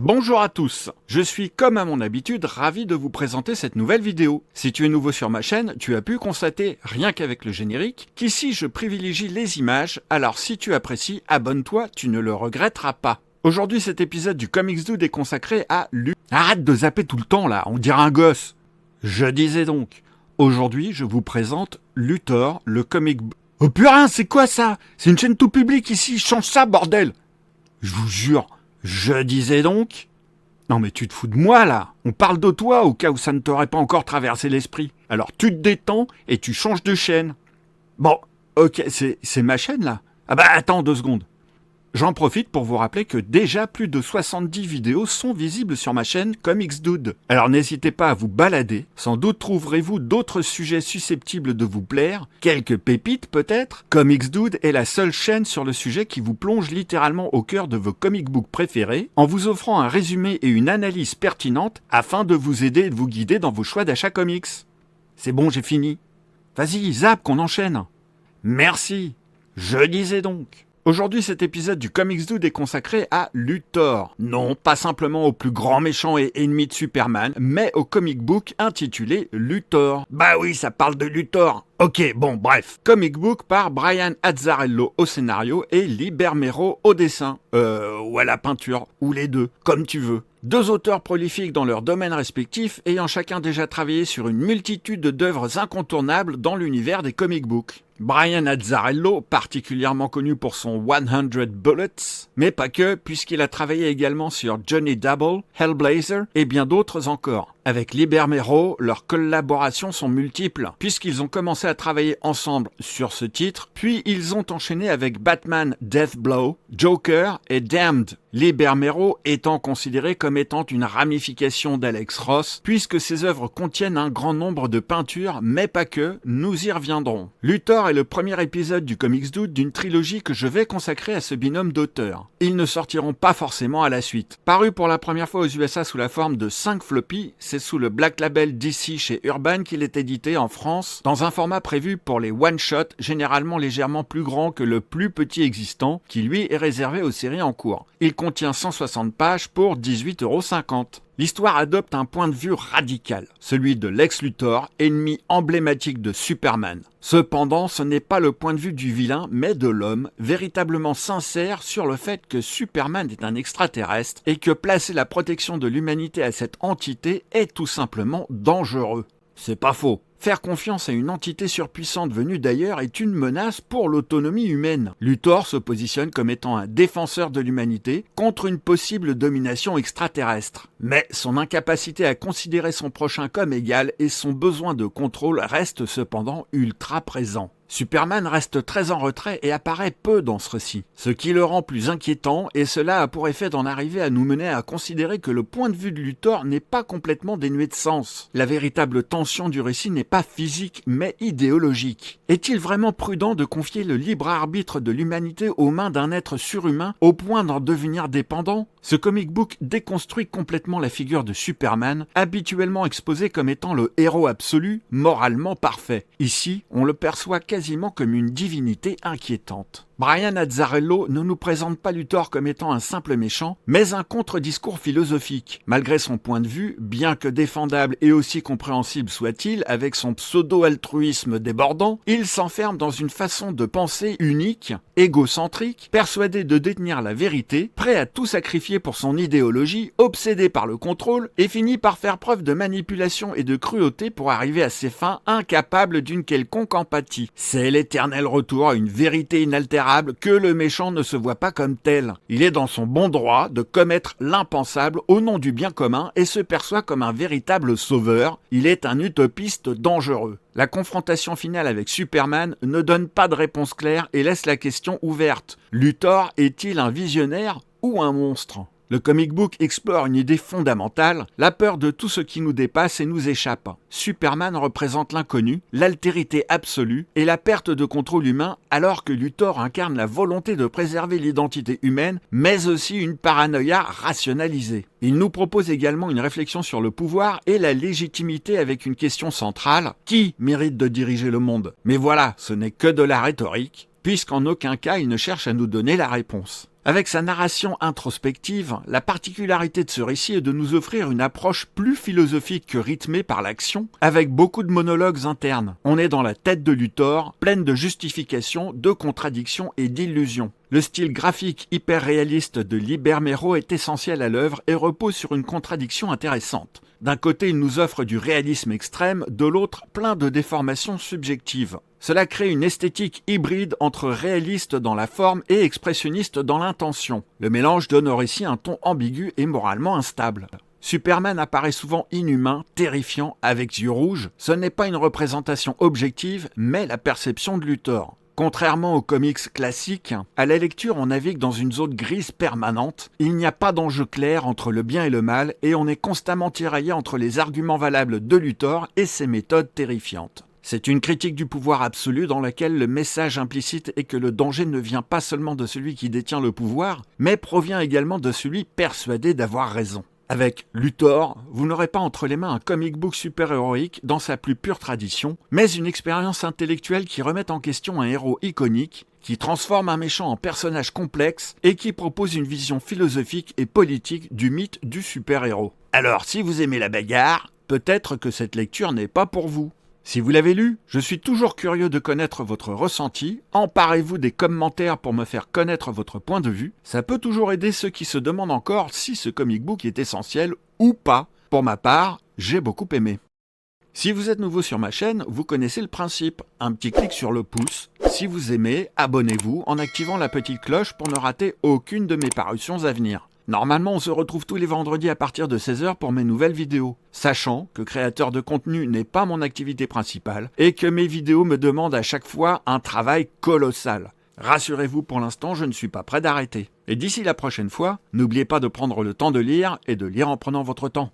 Bonjour à tous, je suis comme à mon habitude ravi de vous présenter cette nouvelle vidéo. Si tu es nouveau sur ma chaîne, tu as pu constater, rien qu'avec le générique, qu'ici je privilégie les images, alors si tu apprécies, abonne-toi, tu ne le regretteras pas. Aujourd'hui cet épisode du Comics Dude est consacré à Arrête de zapper tout le temps là, on dirait un gosse. Je disais donc, aujourd'hui je vous présente Luthor, le comic... Oh putain, c'est quoi ça? C'est une chaîne tout public ici, change ça bordel! Je vous jure... Je disais donc... Non mais tu te fous de moi là. On parle de toi au cas où ça ne t'aurait pas encore traversé l'esprit. Alors tu te détends et tu changes de chaîne. Bon, ok, c'est ma chaîne là. Ah bah attends 2 secondes. J'en profite pour vous rappeler que déjà plus de 70 vidéos sont visibles sur ma chaîne Comics Dude. Alors n'hésitez pas à vous balader, sans doute trouverez-vous d'autres sujets susceptibles de vous plaire, quelques pépites peut-être. Comics Dude est la seule chaîne sur le sujet qui vous plonge littéralement au cœur de vos comic books préférés, en vous offrant un résumé et une analyse pertinente afin de vous aider et de vous guider dans vos choix d'achat comics. C'est bon, j'ai fini. Vas-y, zap, qu'on enchaîne. Merci. Je disais donc... Aujourd'hui, cet épisode du Comics Dude est consacré à Luthor. Non, pas simplement au plus grand méchant et ennemi de Superman, mais au comic book intitulé Luthor. Bah oui, ça parle de Luthor. Ok, bon, bref. Comic book par Brian Azzarello au scénario et Lee Bermero au dessin. Ou à la peinture, ou les deux, comme tu veux. 2 auteurs prolifiques dans leur domaine respectif, ayant chacun déjà travaillé sur une multitude d'œuvres incontournables dans l'univers des comic books. Brian Azzarello, particulièrement connu pour son 100 Bullets, mais pas que, puisqu'il a travaillé également sur Johnny Double, Hellblazer et bien d'autres encore. Avec Lee Bermero, leurs collaborations sont multiples, puisqu'ils ont commencé à travailler ensemble sur ce titre, puis ils ont enchaîné avec Batman Deathblow, Joker et Damned. Lee Bermero étant considéré comme étant une ramification d'Alex Ross, puisque ses œuvres contiennent un grand nombre de peintures, mais pas que, nous y reviendrons. Luthor est le premier épisode du Comics Dude d'une trilogie que je vais consacrer à ce binôme d'auteurs. Ils ne sortiront pas forcément à la suite. Paru pour la première fois aux USA sous la forme de 5 floppies, c'est sous le Black Label DC chez Urban qu'il est édité en France, dans un format prévu pour les one-shots, généralement légèrement plus grand que le plus petit existant, qui lui est réservé aux séries en cours. Il contient 160 pages pour 18,50 €. L'histoire adopte un point de vue radical, celui de Lex Luthor, ennemi emblématique de Superman. Cependant, ce n'est pas le point de vue du vilain, mais de l'homme, véritablement sincère sur le fait que Superman est un extraterrestre et que placer la protection de l'humanité à cette entité est tout simplement dangereux. C'est pas faux. Faire confiance à une entité surpuissante venue d'ailleurs est une menace pour l'autonomie humaine. Luthor se positionne comme étant un défenseur de l'humanité contre une possible domination extraterrestre. Mais son incapacité à considérer son prochain comme égal et son besoin de contrôle restent cependant ultra présents. Superman reste très en retrait et apparaît peu dans ce récit, ce qui le rend plus inquiétant et cela a pour effet d'en arriver à nous mener à considérer que le point de vue de Luthor n'est pas complètement dénué de sens. La véritable tension du récit n'est pas physique mais idéologique. Est-il vraiment prudent de confier le libre arbitre de l'humanité aux mains d'un être surhumain au point d'en devenir dépendant? Ce comic book déconstruit complètement la figure de Superman, habituellement exposé comme étant le héros absolu, moralement parfait. Ici, on le perçoit quasiment comme une divinité inquiétante. Brian Azzarello ne nous présente pas Luthor comme étant un simple méchant, mais un contre-discours philosophique. Malgré son point de vue, bien que défendable et aussi compréhensible soit-il, avec son pseudo-altruisme débordant, il s'enferme dans une façon de penser unique, égocentrique, persuadé de détenir la vérité, prêt à tout sacrifier pour son idéologie, obsédé par le contrôle, et finit par faire preuve de manipulation et de cruauté pour arriver à ses fins, incapable d'une quelconque empathie. C'est l'éternel retour à une vérité inaltérable que le méchant ne se voit pas comme tel. Il est dans son bon droit de commettre l'impensable au nom du bien commun et se perçoit comme un véritable sauveur. Il est un utopiste dangereux. La confrontation finale avec Superman ne donne pas de réponse claire et laisse la question ouverte. Luthor est-il un visionnaire ou un monstre ? Le comic book explore une idée fondamentale, la peur de tout ce qui nous dépasse et nous échappe. Superman représente l'inconnu, l'altérité absolue et la perte de contrôle humain, alors que Luthor incarne la volonté de préserver l'identité humaine, mais aussi une paranoïa rationalisée. Il nous propose également une réflexion sur le pouvoir et la légitimité avec une question centrale, qui mérite de diriger le monde ? Mais voilà, ce n'est que de la rhétorique, puisqu'en aucun cas il ne cherche à nous donner la réponse. Avec sa narration introspective, la particularité de ce récit est de nous offrir une approche plus philosophique que rythmée par l'action, avec beaucoup de monologues internes. On est dans la tête de Luthor, pleine de justifications, de contradictions et d'illusions. Le style graphique hyper réaliste de Liber Mero est essentiel à l'œuvre et repose sur une contradiction intéressante. D'un côté, il nous offre du réalisme extrême, de l'autre, plein de déformations subjectives. Cela crée une esthétique hybride entre réaliste dans la forme et expressionniste dans l'intention. Le mélange donne au récit un ton ambigu et moralement instable. Superman apparaît souvent inhumain, terrifiant, avec yeux rouges. Ce n'est pas une représentation objective, mais la perception de Luthor. Contrairement aux comics classiques, à la lecture on navigue dans une zone grise permanente, il n'y a pas d'enjeu clair entre le bien et le mal et on est constamment tiraillé entre les arguments valables de Luthor et ses méthodes terrifiantes. C'est une critique du pouvoir absolu dans laquelle le message implicite est que le danger ne vient pas seulement de celui qui détient le pouvoir, mais provient également de celui persuadé d'avoir raison. Avec Luthor, vous n'aurez pas entre les mains un comic book super-héroïque dans sa plus pure tradition, mais une expérience intellectuelle qui remet en question un héros iconique, qui transforme un méchant en personnage complexe et qui propose une vision philosophique et politique du mythe du super-héros. Alors, si vous aimez la bagarre, peut-être que cette lecture n'est pas pour vous. Si vous l'avez lu, je suis toujours curieux de connaître votre ressenti. Emparez-vous des commentaires pour me faire connaître votre point de vue. Ça peut toujours aider ceux qui se demandent encore si ce comic book est essentiel ou pas. Pour ma part, j'ai beaucoup aimé. Si vous êtes nouveau sur ma chaîne, vous connaissez le principe. Un petit clic sur le pouce. Si vous aimez, abonnez-vous en activant la petite cloche pour ne rater aucune de mes parutions à venir. Normalement, on se retrouve tous les vendredis à partir de 16h pour mes nouvelles vidéos, sachant que créateur de contenu n'est pas mon activité principale et que mes vidéos me demandent à chaque fois un travail colossal. Rassurez-vous, pour l'instant, je ne suis pas prêt d'arrêter. Et d'ici la prochaine fois, n'oubliez pas de prendre le temps de lire et de lire en prenant votre temps.